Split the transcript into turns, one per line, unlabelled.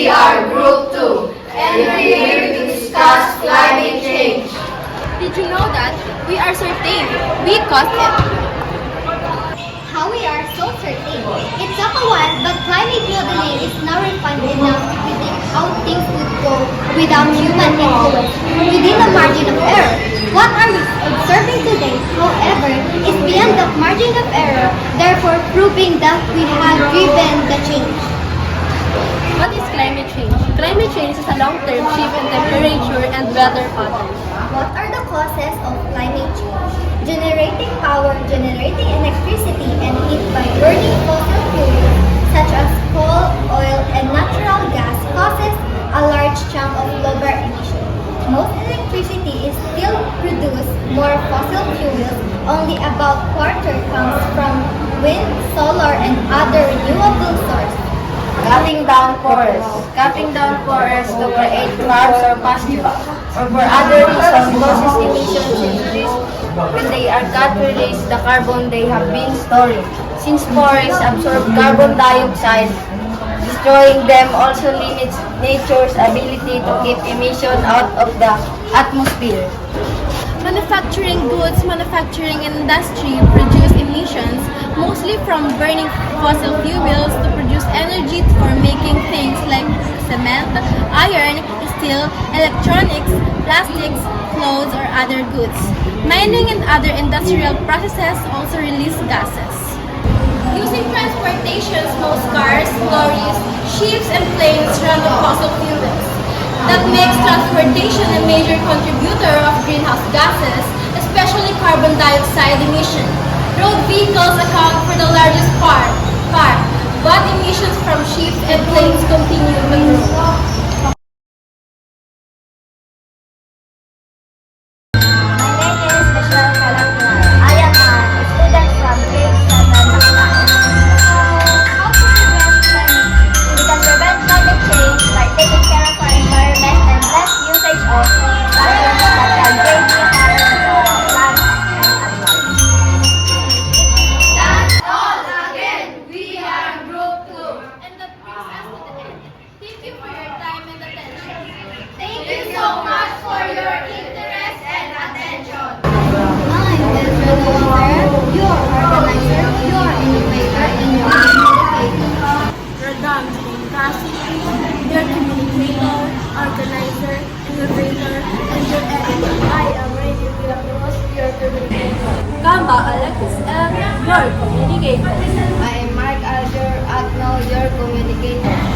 We are Group 2, and we're here to discuss climate change.
Did you know that we are certain we caused it?
How we are so certain? It took a while, but climate modeling is now refined enough to predict how things would go without human influence within the margin of error. What are we observing today, however, is beyond the margin of error, therefore proving that we have driven the change.
What is climate change? Climate change is a long-term shift in temperature and weather patterns.
What are the causes of climate change? Generating power, generating electricity and heat by burning fossil fuels such as coal, oil, and natural gas causes a large chunk of global emissions. Most electricity is still produced more fossil fuels, only about quarter comes from wind, solar, and other renewable sources.
Cutting down forests. Cutting down forests to create farms or pastures, or for other reasons causes emissions in trees. When they are cut, release the carbon they have been storing. Since forests absorb carbon dioxide, destroying them also limits nature's ability to keep emission out of the atmosphere.
Manufacturing goods, manufacturing industry produce emissions mostly from burning fossil fuels to produce energy for making things like cement, iron, steel, electronics, plastics, clothes, or other goods. Mining and other industrial processes also release gases. Using transportation, most cars, lorries, ships, and planes run on fossil fuels. That makes transportation a major contributor of greenhouse gases, especially carbon dioxide emission. Road vehicles account for the largest part, but emissions from ships and planes continue to grow. Your communicator, organizer, innovator, and your editor. I am Rainy Villalobos, your communicator.
Kamba, Alexis L., your communicator.
I am Mark Alger Agno, your communicator.